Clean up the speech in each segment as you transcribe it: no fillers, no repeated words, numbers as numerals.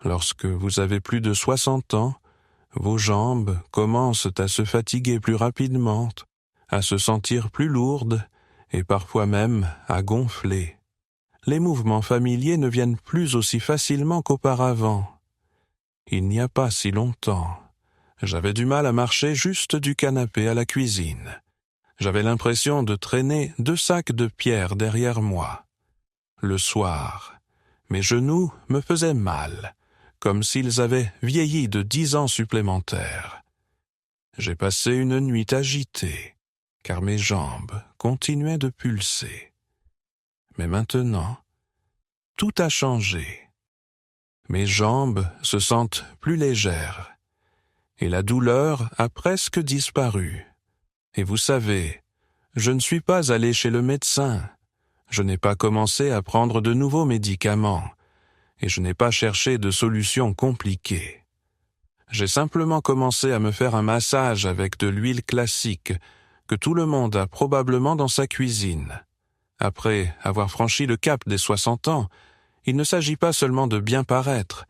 Lorsque vous avez plus de 60 ans, vos jambes commencent à se fatiguer plus rapidement, à se sentir plus lourdes et parfois même à gonfler. Les mouvements familiers ne viennent plus aussi facilement qu'auparavant. Il n'y a pas si longtemps, j'avais du mal à marcher juste du canapé à la cuisine. J'avais l'impression de traîner 2 sacs de pierres derrière moi. Le soir, mes genoux me faisaient mal, comme s'ils avaient vieilli de 10 ans supplémentaires. J'ai passé une nuit agitée, car mes jambes continuaient de pulser. Mais maintenant, tout a changé. Mes jambes se sentent plus légères, et la douleur a presque disparu. Et vous savez, je ne suis pas allé chez le médecin. Je n'ai pas commencé à prendre de nouveaux médicaments, et je n'ai pas cherché de solutions compliquées. J'ai simplement commencé à me faire un massage avec de l'huile classique que tout le monde a probablement dans sa cuisine. Après avoir franchi le cap des 60 ans, il ne s'agit pas seulement de bien paraître,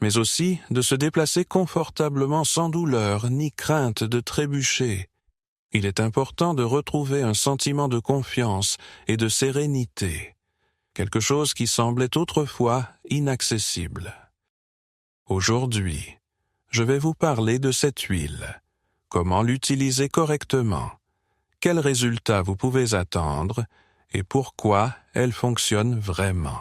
mais aussi de se déplacer confortablement sans douleur ni crainte de trébucher. Il est important de retrouver un sentiment de confiance et de sérénité, quelque chose qui semblait autrefois inaccessible. Aujourd'hui, je vais vous parler de cette huile, comment l'utiliser correctement, quels résultats vous pouvez attendre et pourquoi elle fonctionne vraiment.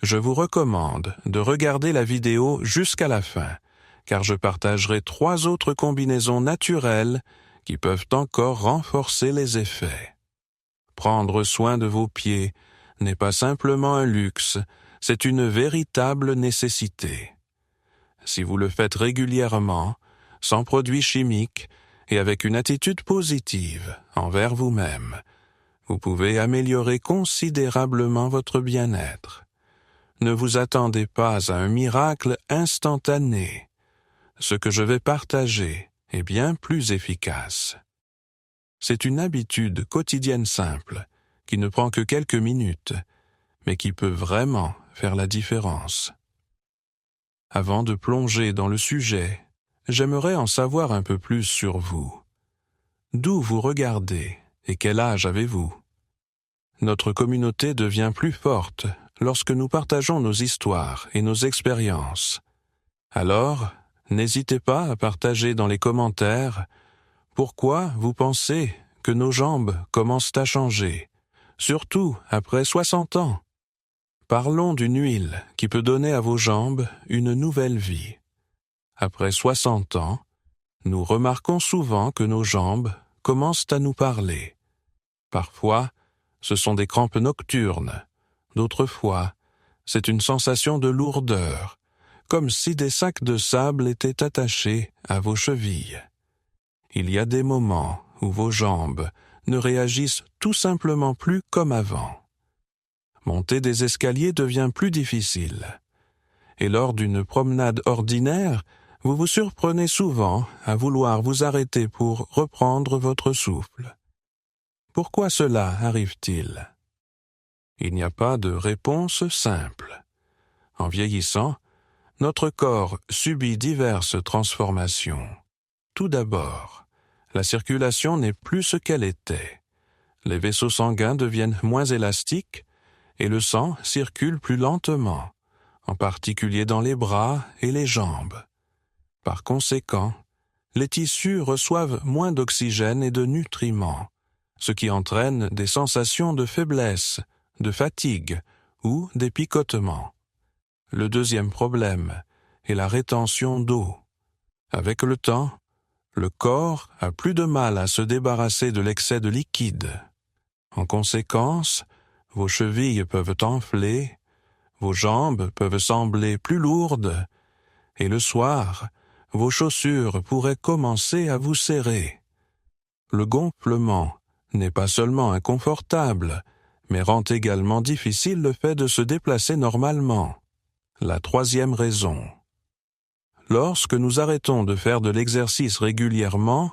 Je vous recommande de regarder la vidéo jusqu'à la fin, car je partagerai 3 autres combinaisons naturelles qui peuvent encore renforcer les effets. Prendre soin de vos pieds n'est pas simplement un luxe, c'est une véritable nécessité. Si vous le faites régulièrement, sans produits chimiques et avec une attitude positive envers vous-même, vous pouvez améliorer considérablement votre bien-être. Ne vous attendez pas à un miracle instantané. Ce que je vais partager est bien plus efficace. C'est une habitude quotidienne simple, qui ne prend que quelques minutes, mais qui peut vraiment faire la différence. Avant de plonger dans le sujet, j'aimerais en savoir un peu plus sur vous. D'où vous regardez et quel âge avez-vous? Notre communauté devient plus forte lorsque nous partageons nos histoires et nos expériences. Alors, n'hésitez pas à partager dans les commentaires pourquoi vous pensez que nos jambes commencent à changer, surtout après 60 ans. Parlons d'une huile qui peut donner à vos jambes une nouvelle vie. Après 60 ans, nous remarquons souvent que nos jambes commencent à nous parler. Parfois, ce sont des crampes nocturnes. D'autres fois, c'est une sensation de lourdeur, comme si des sacs de sable étaient attachés à vos chevilles. Il y a des moments où vos jambes ne réagissent tout simplement plus comme avant. Monter des escaliers devient plus difficile. Et lors d'une promenade ordinaire, vous vous surprenez souvent à vouloir vous arrêter pour reprendre votre souffle. Pourquoi cela arrive-t-il? Il n'y a pas de réponse simple. En vieillissant, notre corps subit diverses transformations. Tout d'abord, la circulation n'est plus ce qu'elle était. Les vaisseaux sanguins deviennent moins élastiques et le sang circule plus lentement, en particulier dans les bras et les jambes. Par conséquent, les tissus reçoivent moins d'oxygène et de nutriments, ce qui entraîne des sensations de faiblesse, de fatigue ou des picotements. Le deuxième problème est la rétention d'eau. Avec le temps, le corps a plus de mal à se débarrasser de l'excès de liquide. En conséquence, vos chevilles peuvent enfler, vos jambes peuvent sembler plus lourdes, et le soir, vos chaussures pourraient commencer à vous serrer. Le gonflement n'est pas seulement inconfortable, mais rend également difficile le fait de se déplacer normalement. La troisième raison. Lorsque nous arrêtons de faire de l'exercice régulièrement,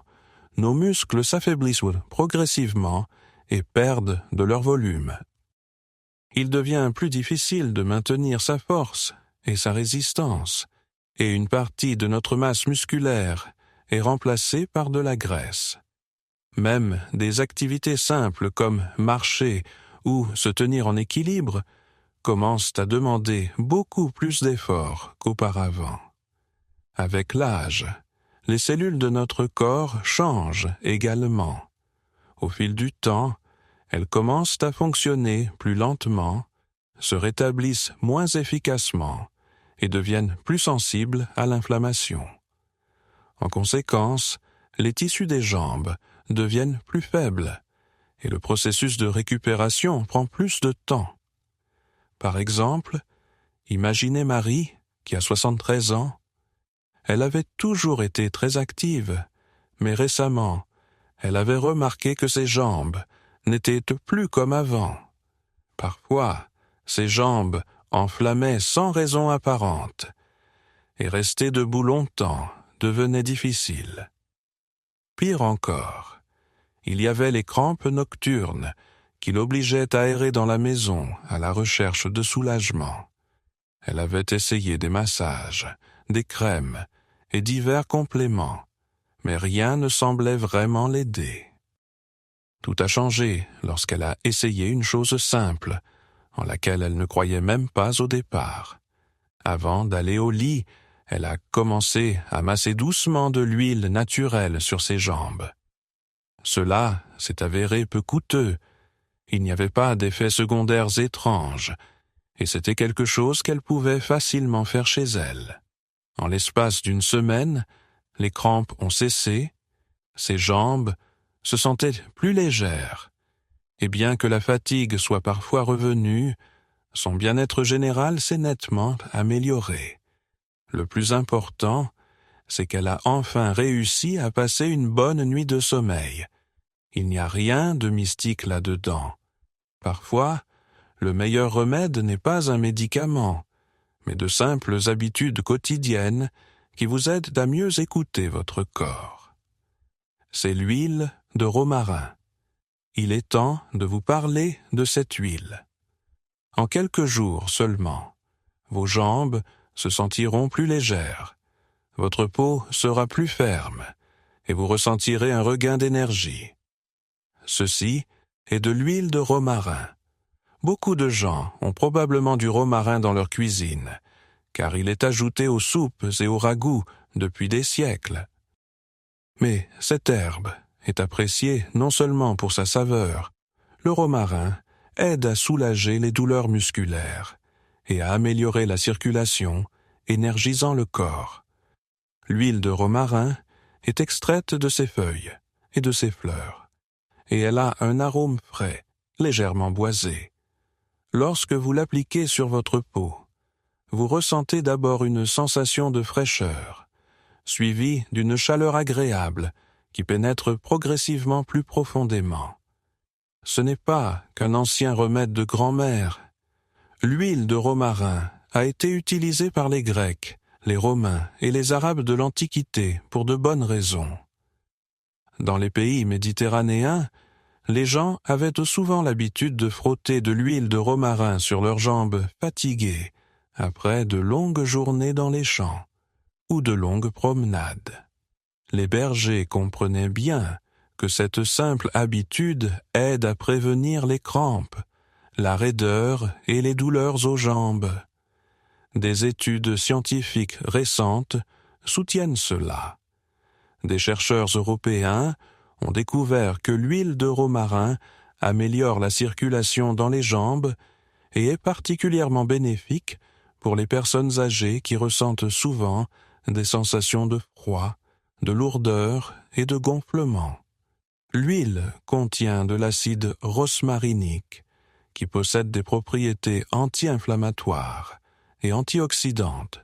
nos muscles s'affaiblissent progressivement et perdent de leur volume. Il devient plus difficile de maintenir sa force et sa résistance, et une partie de notre masse musculaire est remplacée par de la graisse. Même des activités simples comme marcher ou se tenir en équilibre commencent à demander beaucoup plus d'efforts qu'auparavant. Avec l'âge, les cellules de notre corps changent également. Au fil du temps, elles commencent à fonctionner plus lentement, se rétablissent moins efficacement et deviennent plus sensibles à l'inflammation. En conséquence, les tissus des jambes deviennent plus faibles et le processus de récupération prend plus de temps. Par exemple, imaginez Marie, qui a 73 ans. Elle avait toujours été très active, mais récemment, elle avait remarqué que ses jambes n'étaient plus comme avant. Parfois, ses jambes enflammaient sans raison apparente, et rester debout longtemps devenait difficile. Pire encore, il y avait les crampes nocturnes qui l'obligeaient à errer dans la maison à la recherche de soulagement. Elle avait essayé des massages, des crèmes et divers compléments, mais rien ne semblait vraiment l'aider. Tout a changé lorsqu'elle a essayé une chose simple, en laquelle elle ne croyait même pas au départ. Avant d'aller au lit, elle a commencé à masser doucement de l'huile naturelle sur ses jambes. Cela s'est avéré peu coûteux. Il n'y avait pas d'effets secondaires étranges, et c'était quelque chose qu'elle pouvait facilement faire chez elle. En l'espace d'une semaine, les crampes ont cessé, ses jambes se sentaient plus légères, et bien que la fatigue soit parfois revenue, son bien-être général s'est nettement amélioré. Le plus important, c'est qu'elle a enfin réussi à passer une bonne nuit de sommeil. Il n'y a rien de mystique là-dedans. Parfois, le meilleur remède n'est pas un médicament, mais de simples habitudes quotidiennes qui vous aident à mieux écouter votre corps. C'est l'huile de romarin. Il est temps de vous parler de cette huile. En quelques jours seulement, vos jambes se sentiront plus légères, votre peau sera plus ferme et vous ressentirez un regain d'énergie. Ceci est de l'huile de romarin. Beaucoup de gens ont probablement du romarin dans leur cuisine, car il est ajouté aux soupes et aux ragoûts depuis des siècles. Mais cette herbe est appréciée non seulement pour sa saveur. Le romarin aide à soulager les douleurs musculaires et à améliorer la circulation, énergisant le corps. L'huile de romarin est extraite de ses feuilles et de ses fleurs, et elle a un arôme frais, légèrement boisé. Lorsque vous l'appliquez sur votre peau, vous ressentez d'abord une sensation de fraîcheur, suivie d'une chaleur agréable qui pénètre progressivement plus profondément. Ce n'est pas qu'un ancien remède de grand-mère. L'huile de romarin a été utilisée par les Grecs, les Romains et les Arabes de l'Antiquité pour de bonnes raisons. Dans les pays méditerranéens, les gens avaient souvent l'habitude de frotter de l'huile de romarin sur leurs jambes fatiguées après de longues journées dans les champs ou de longues promenades. Les bergers comprenaient bien que cette simple habitude aide à prévenir les crampes, la raideur et les douleurs aux jambes. Des études scientifiques récentes soutiennent cela. Des chercheurs européens ont découvert que l'huile de romarin améliore la circulation dans les jambes et est particulièrement bénéfique pour les personnes âgées qui ressentent souvent des sensations de froid, de lourdeur et de gonflement. L'huile contient de l'acide rosmarinique qui possède des propriétés anti-inflammatoires et antioxydantes.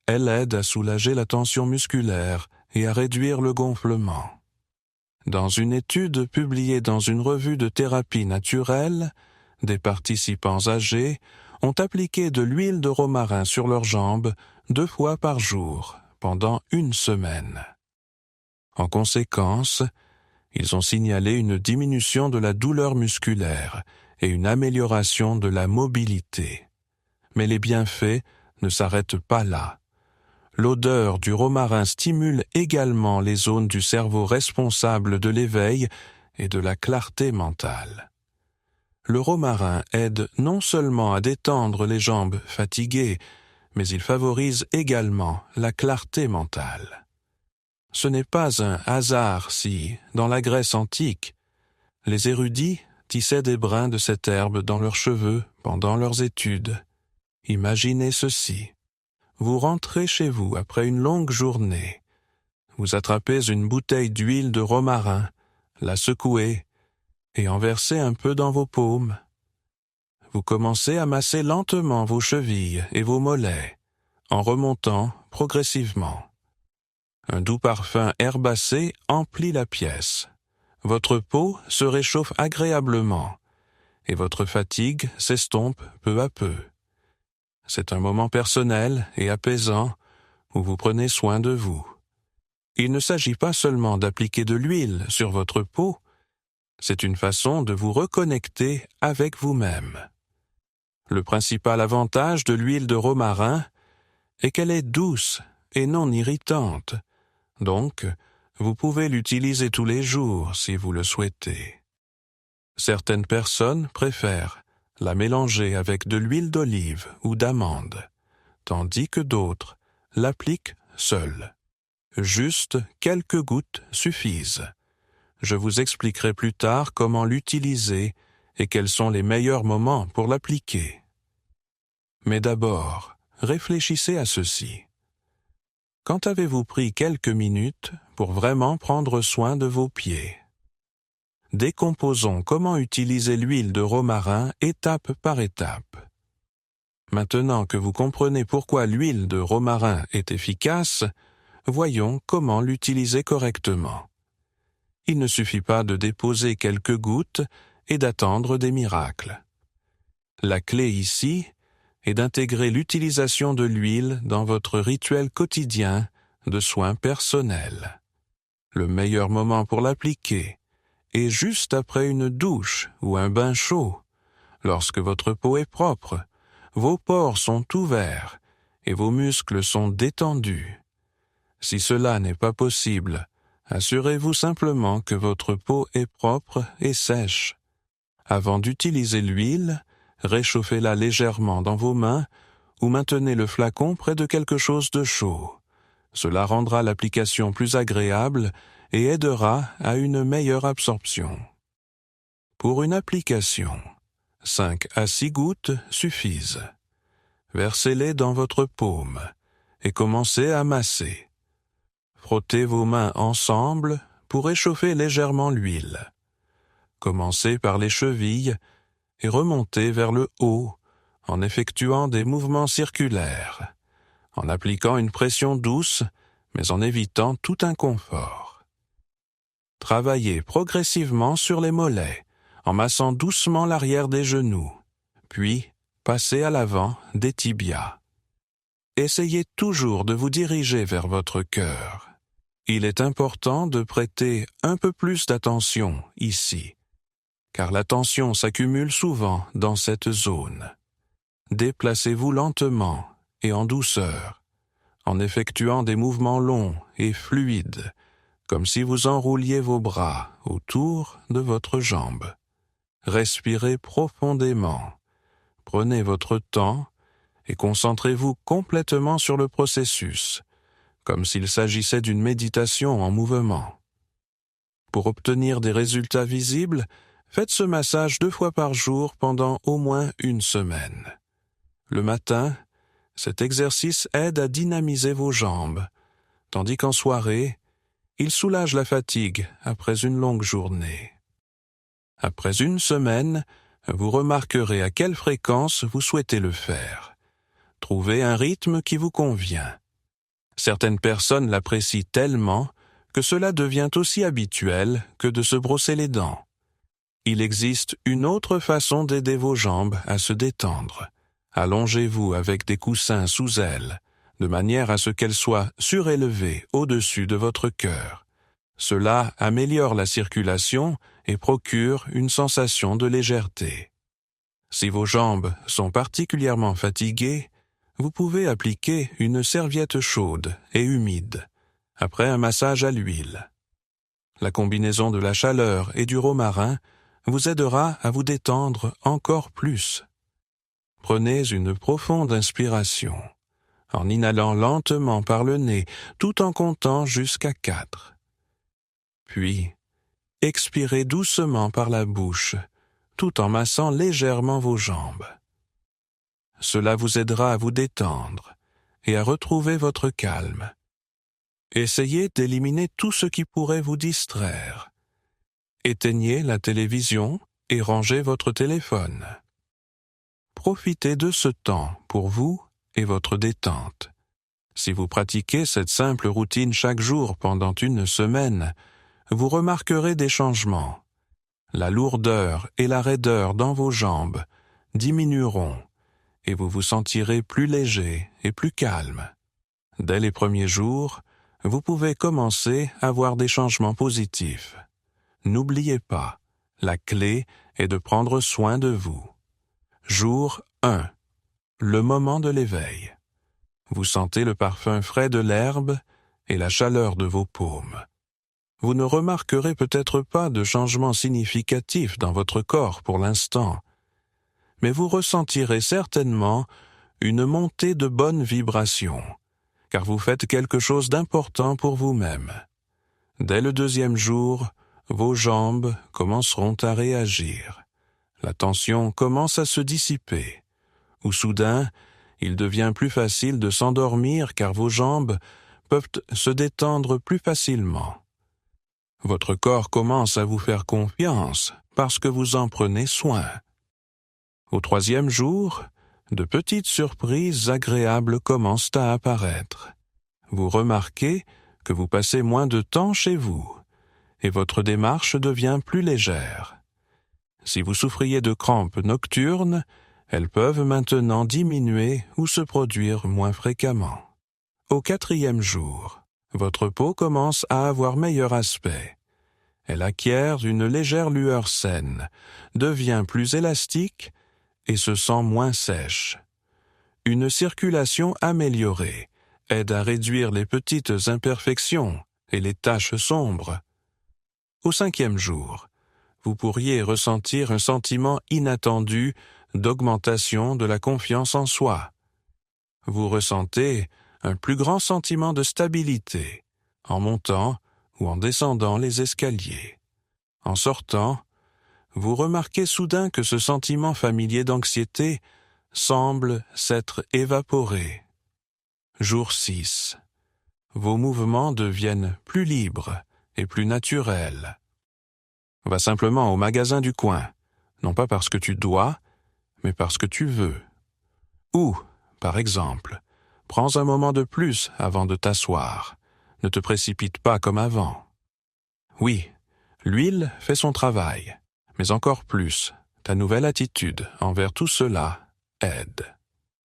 Elle aide à soulager la tension musculaire et à réduire le gonflement. Dans une étude publiée dans une revue de thérapie naturelle, des participants âgés ont appliqué de l'huile de romarin sur leurs jambes 2 fois par jour pendant 1 semaine. En conséquence, ils ont signalé une diminution de la douleur musculaire et une amélioration de la mobilité. Mais les bienfaits ne s'arrête pas là. L'odeur du romarin stimule également les zones du cerveau responsables de l'éveil et de la clarté mentale. Le romarin aide non seulement à détendre les jambes fatiguées, mais il favorise également la clarté mentale. Ce n'est pas un hasard si, dans la Grèce antique, les érudits tissaient des brins de cette herbe dans leurs cheveux pendant leurs études. Imaginez ceci. Vous rentrez chez vous après une longue journée. Vous attrapez une bouteille d'huile de romarin, la secouez et en versez un peu dans vos paumes. Vous commencez à masser lentement vos chevilles et vos mollets, en remontant progressivement. Un doux parfum herbacé emplit la pièce. Votre peau se réchauffe agréablement et votre fatigue s'estompe peu à peu. C'est un moment personnel et apaisant où vous prenez soin de vous. Il ne s'agit pas seulement d'appliquer de l'huile sur votre peau, c'est une façon de vous reconnecter avec vous-même. Le principal avantage de l'huile de romarin est qu'elle est douce et non irritante, donc vous pouvez l'utiliser tous les jours si vous le souhaitez. Certaines personnes préfèrent la mélanger avec de l'huile d'olive ou d'amande, tandis que d'autres l'appliquent seule. Juste quelques gouttes suffisent. Je vous expliquerai plus tard comment l'utiliser et quels sont les meilleurs moments pour l'appliquer. Mais d'abord, réfléchissez à ceci. Quand avez-vous pris quelques minutes pour vraiment prendre soin de vos pieds? Décomposons comment utiliser l'huile de romarin étape par étape. Maintenant que vous comprenez pourquoi l'huile de romarin est efficace, voyons comment l'utiliser correctement. Il ne suffit pas de déposer quelques gouttes et d'attendre des miracles. La clé ici est d'intégrer l'utilisation de l'huile dans votre rituel quotidien de soins personnels. Le meilleur moment pour l'appliquer est juste après une douche ou un bain chaud, lorsque votre peau est propre, vos pores sont ouverts et vos muscles sont détendus. Si cela n'est pas possible, assurez-vous simplement que votre peau est propre et sèche. Avant d'utiliser l'huile, réchauffez-la légèrement dans vos mains ou maintenez le flacon près de quelque chose de chaud. Cela rendra l'application plus agréable et aidera à une meilleure absorption. Pour une application, 5 à 6 gouttes suffisent. Versez-les dans votre paume et commencez à masser. Frottez vos mains ensemble pour échauffer légèrement l'huile. Commencez par les chevilles et remontez vers le haut en effectuant des mouvements circulaires, en appliquant une pression douce mais en évitant tout inconfort. Travaillez progressivement sur les mollets en massant doucement l'arrière des genoux, puis passez à l'avant des tibias. Essayez toujours de vous diriger vers votre cœur. Il est important de prêter un peu plus d'attention ici, car la tension s'accumule souvent dans cette zone. Déplacez-vous lentement et en douceur, en effectuant des mouvements longs et fluides, comme si vous enrouliez vos bras autour de votre jambe. Respirez profondément, prenez votre temps et concentrez-vous complètement sur le processus, comme s'il s'agissait d'une méditation en mouvement. Pour obtenir des résultats visibles, faites ce massage 2 fois par jour pendant au moins une semaine. Le matin, cet exercice aide à dynamiser vos jambes, tandis qu'en soirée, il soulage la fatigue après une longue journée. Après une semaine, vous remarquerez à quelle fréquence vous souhaitez le faire. Trouvez un rythme qui vous convient. Certaines personnes l'apprécient tellement que cela devient aussi habituel que de se brosser les dents. Il existe une autre façon d'aider vos jambes à se détendre. Allongez-vous avec des coussins sous elles, de manière à ce qu'elles soient surélevées au-dessus de votre cœur. Cela améliore la circulation et procure une sensation de légèreté. Si vos jambes sont particulièrement fatiguées, vous pouvez appliquer une serviette chaude et humide, après un massage à l'huile. La combinaison de la chaleur et du romarin vous aidera à vous détendre encore plus. Prenez une profonde inspiration, en inhalant lentement par le nez, tout en comptant jusqu'à 4. Puis, expirez doucement par la bouche, tout en massant légèrement vos jambes. Cela vous aidera à vous détendre et à retrouver votre calme. Essayez d'éliminer tout ce qui pourrait vous distraire. Éteignez la télévision et rangez votre téléphone. Profitez de ce temps pour vous et votre détente. Si vous pratiquez cette simple routine chaque jour pendant une semaine, vous remarquerez des changements. La lourdeur et la raideur dans vos jambes diminueront et vous vous sentirez plus léger et plus calme. Dès les premiers jours, vous pouvez commencer à voir des changements positifs. N'oubliez pas, la clé est de prendre soin de vous. Jour 1. Le moment de l'éveil. Vous sentez le parfum frais de l'herbe et la chaleur de vos paumes. Vous ne remarquerez peut-être pas de changement significatif dans votre corps pour l'instant, mais vous ressentirez certainement une montée de bonnes vibrations, car vous faites quelque chose d'important pour vous-même. Dès le 2e jour, vos jambes commenceront à réagir. La tension commence à se dissiper, ou soudain, il devient plus facile de s'endormir car vos jambes peuvent se détendre plus facilement. Votre corps commence à vous faire confiance parce que vous en prenez soin. Au 3e jour, de petites surprises agréables commencent à apparaître. Vous remarquez que vous passez moins de temps chez vous et votre démarche devient plus légère. Si vous souffriez de crampes nocturnes, elles peuvent maintenant diminuer ou se produire moins fréquemment. Au 4e jour, votre peau commence à avoir meilleur aspect. Elle acquiert une légère lueur saine, devient plus élastique et se sent moins sèche. Une circulation améliorée aide à réduire les petites imperfections et les taches sombres. Au 5e jour, vous pourriez ressentir un sentiment inattendu d'augmentation de la confiance en soi. Vous ressentez un plus grand sentiment de stabilité en montant ou en descendant les escaliers. En sortant, vous remarquez soudain que ce sentiment familier d'anxiété semble s'être évaporé. Jour 6. Vos mouvements deviennent plus libres et plus naturels. Va simplement au magasin du coin, non pas parce que tu dois, mais parce que tu veux. Ou, par exemple, prends un moment de plus avant de t'asseoir. Ne te précipite pas comme avant. Oui, l'huile fait son travail, mais encore plus, ta nouvelle attitude envers tout cela aide.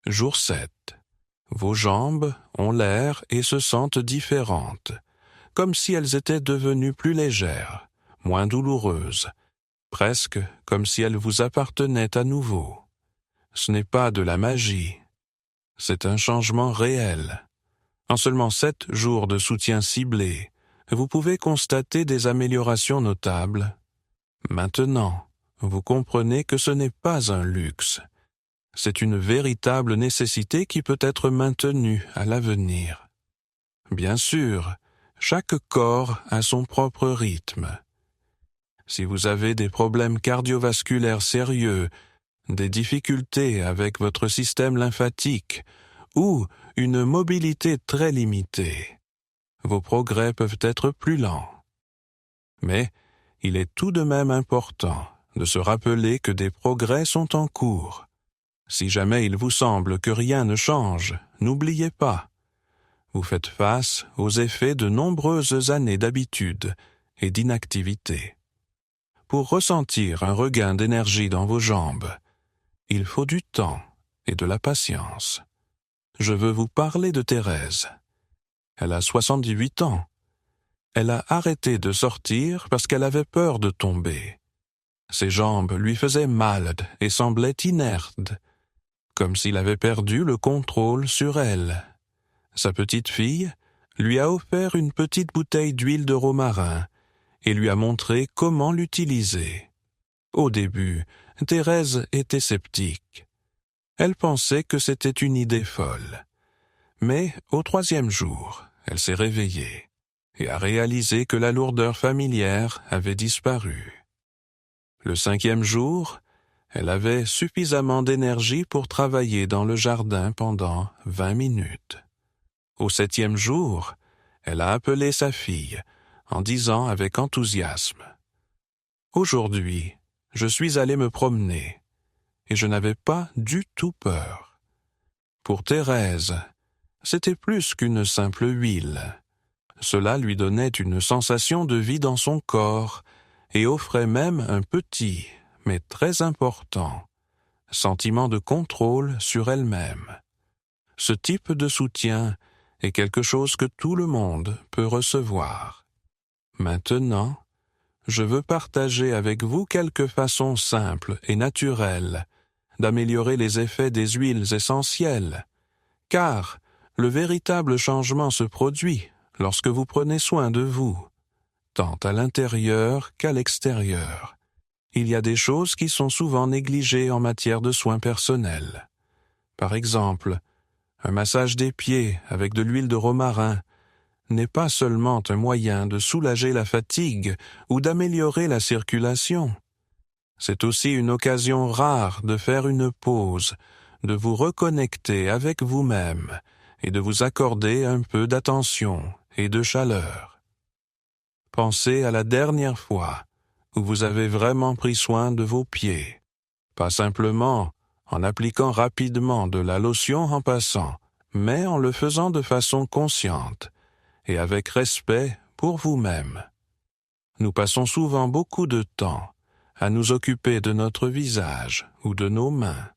Jour 7. Vos jambes ont l'air et se sentent différentes, comme si elles étaient devenues plus légères, moins douloureuses, presque comme si elles vous appartenaient à nouveau. Ce n'est pas de la magie, c'est un changement réel. En seulement 7 jours de soutien ciblé, vous pouvez constater des améliorations notables. Maintenant, vous comprenez que ce n'est pas un luxe. C'est une véritable nécessité qui peut être maintenue à l'avenir. Bien sûr, chaque corps a son propre rythme. Si vous avez des problèmes cardiovasculaires sérieux, des difficultés avec votre système lymphatique ou une mobilité très limitée, vos progrès peuvent être plus lents. Mais il est tout de même important de se rappeler que des progrès sont en cours. Si jamais il vous semble que rien ne change, n'oubliez pas. Vous faites face aux effets de nombreuses années d'habitude et d'inactivité. Pour ressentir un regain d'énergie dans vos jambes, il faut du temps et de la patience. Je veux vous parler de Thérèse. Elle a 78 ans. Elle a arrêté de sortir parce qu'elle avait peur de tomber. Ses jambes lui faisaient mal et semblaient inertes, comme s'il avait perdu le contrôle sur elle. Sa petite fille lui a offert une petite bouteille d'huile de romarin et lui a montré comment l'utiliser. Au début, Thérèse était sceptique. Elle pensait que c'était une idée folle. Mais au 3e jour, elle s'est réveillée et a réalisé que la lourdeur familière avait disparu. Le 5e jour, elle avait suffisamment d'énergie pour travailler dans le jardin pendant 20 minutes. Au 7e jour, elle a appelé sa fille en disant avec enthousiasme « Aujourd'hui, je suis allé me promener et je n'avais pas du tout peur. » Pour Thérèse, c'était plus qu'une simple huile. Cela lui donnait une sensation de vie dans son corps et offrait même un petit, mais très important, sentiment de contrôle sur elle-même. Ce type de soutien est quelque chose que tout le monde peut recevoir. Maintenant, je veux partager avec vous quelques façons simples et naturelles d'améliorer les effets des huiles essentielles, car le véritable changement se produit lorsque vous prenez soin de vous, tant à l'intérieur qu'à l'extérieur. Il y a des choses qui sont souvent négligées en matière de soins personnels. Par exemple, un massage des pieds avec de l'huile de romarin n'est pas seulement un moyen de soulager la fatigue ou d'améliorer la circulation. C'est aussi une occasion rare de faire une pause, de vous reconnecter avec vous-même et de vous accorder un peu d'attention et de chaleur. Pensez à la dernière fois où vous avez vraiment pris soin de vos pieds, pas simplement en appliquant rapidement de la lotion en passant, mais en le faisant de façon consciente et avec respect pour vous-même. Nous passons souvent beaucoup de temps à nous occuper de notre visage ou de nos mains,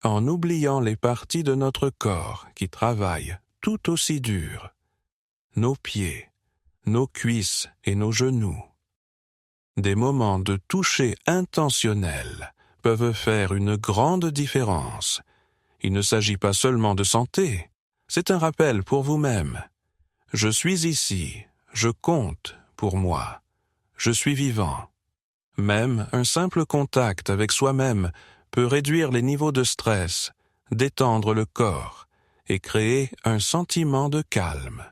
en oubliant les parties de notre corps qui travaillent tout aussi dur, nos pieds, nos cuisses et nos genoux. Des moments de toucher intentionnel peuvent faire une grande différence. Il ne s'agit pas seulement de santé, c'est un rappel pour vous-même. Je suis ici, je compte pour moi, je suis vivant. Même un simple contact avec soi-même peut réduire les niveaux de stress, détendre le corps et créer un sentiment de calme.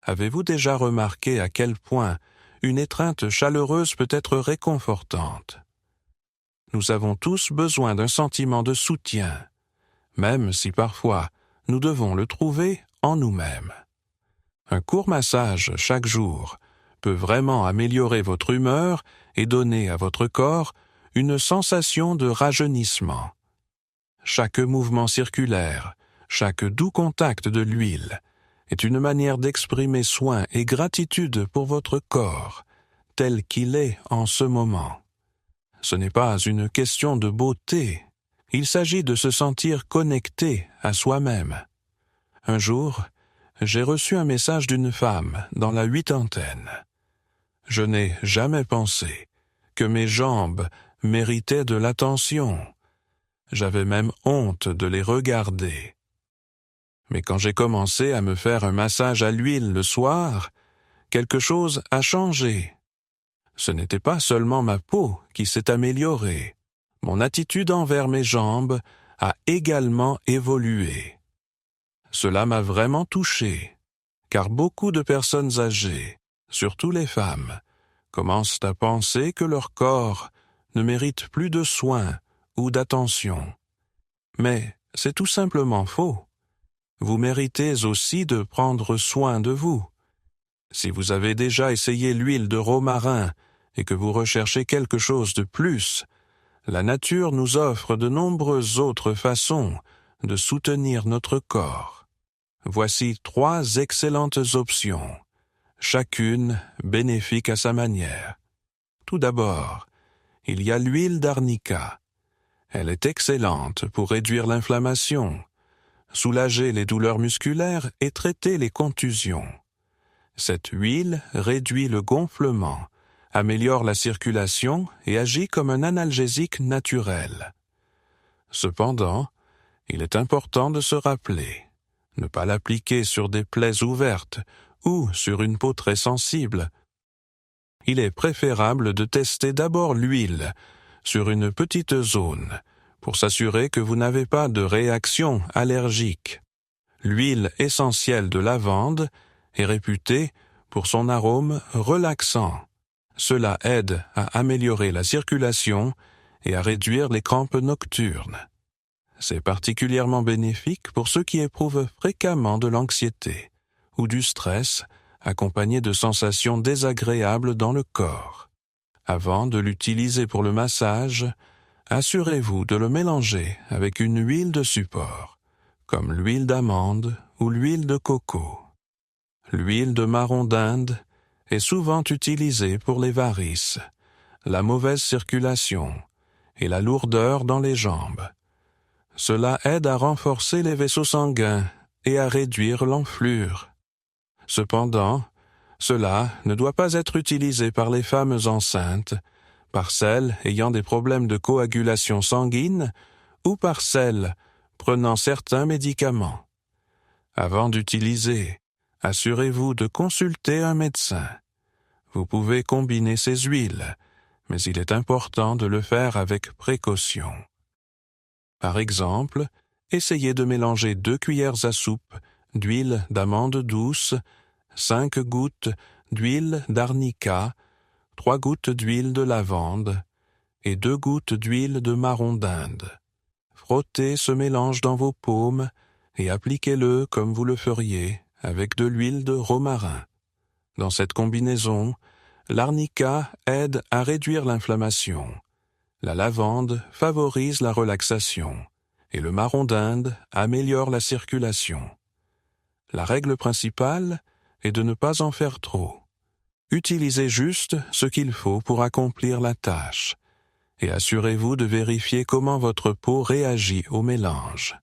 Avez-vous déjà remarqué à quel point une étreinte chaleureuse peut être réconfortante? Nous avons tous besoin d'un sentiment de soutien, même si parfois nous devons le trouver en nous-mêmes. Un court massage chaque jour peut vraiment améliorer votre humeur et donner à votre corps une sensation de rajeunissement. Chaque mouvement circulaire, chaque doux contact de l'huile est une manière d'exprimer soin et gratitude pour votre corps, tel qu'il est en ce moment. Ce n'est pas une question de beauté, il s'agit de se sentir connecté à soi-même. Un jour, j'ai reçu un message d'une femme dans la 80. Je n'ai jamais pensé que mes jambes méritaient de l'attention. J'avais même honte de les regarder. Mais quand j'ai commencé à me faire un massage à l'huile le soir, quelque chose a changé. Ce n'était pas seulement ma peau qui s'est améliorée. Mon attitude envers mes jambes a également évolué. Cela m'a vraiment touché, car beaucoup de personnes âgées, surtout les femmes, commencent à penser que leur corps ne mérite plus de soins ou d'attention. Mais c'est tout simplement faux. Vous méritez aussi de prendre soin de vous. Si vous avez déjà essayé l'huile de romarin et que vous recherchez quelque chose de plus, la nature nous offre de nombreuses autres façons de soutenir notre corps. Voici 3 excellentes options, chacune bénéfique à sa manière. Tout d'abord, il y a l'huile d'arnica. Elle est excellente pour réduire l'inflammation, soulager les douleurs musculaires et traiter les contusions. Cette huile réduit le gonflement, améliore la circulation et agit comme un analgésique naturel. Cependant, Il est important de se rappeler, ne pas l'appliquer sur des plaies ouvertes ou sur une peau très sensible. Il est préférable de tester d'abord l'huile sur une petite zone pour s'assurer que vous n'avez pas de réaction allergique. L'huile essentielle de lavande est réputée pour son arôme relaxant. Cela aide à améliorer la circulation et à réduire les crampes nocturnes. C'est particulièrement bénéfique pour ceux qui éprouvent fréquemment de l'anxiété ou du stress accompagné de sensations désagréables dans le corps. Avant de l'utiliser pour le massage, assurez-vous de le mélanger avec une huile de support, comme l'huile d'amande ou l'huile de coco. L'huile de marron d'Inde est souvent utilisée pour les varices, la mauvaise circulation et la lourdeur dans les jambes. Cela aide à renforcer les vaisseaux sanguins et à réduire l'enflure. Cependant, cela ne doit pas être utilisé par les femmes enceintes, par celles ayant des problèmes de coagulation sanguine ou par celles prenant certains médicaments. Avant d'utiliser, assurez-vous de consulter un médecin. Vous pouvez combiner ces huiles, mais il est important de le faire avec précaution. Par exemple, essayez de mélanger 2 cuillères à soupe d'huile d'amande douce, 5 gouttes d'huile d'arnica, 3 gouttes d'huile de lavande et 2 gouttes d'huile de marron d'Inde. Frottez ce mélange dans vos paumes et appliquez-le comme vous le feriez avec de l'huile de romarin. Dans cette combinaison, l'arnica aide à réduire l'inflammation, la lavande favorise la relaxation et le marron d'Inde améliore la circulation. La règle principale est de ne pas en faire trop. Utilisez juste ce qu'il faut pour accomplir la tâche et assurez-vous de vérifier comment votre peau réagit au mélange.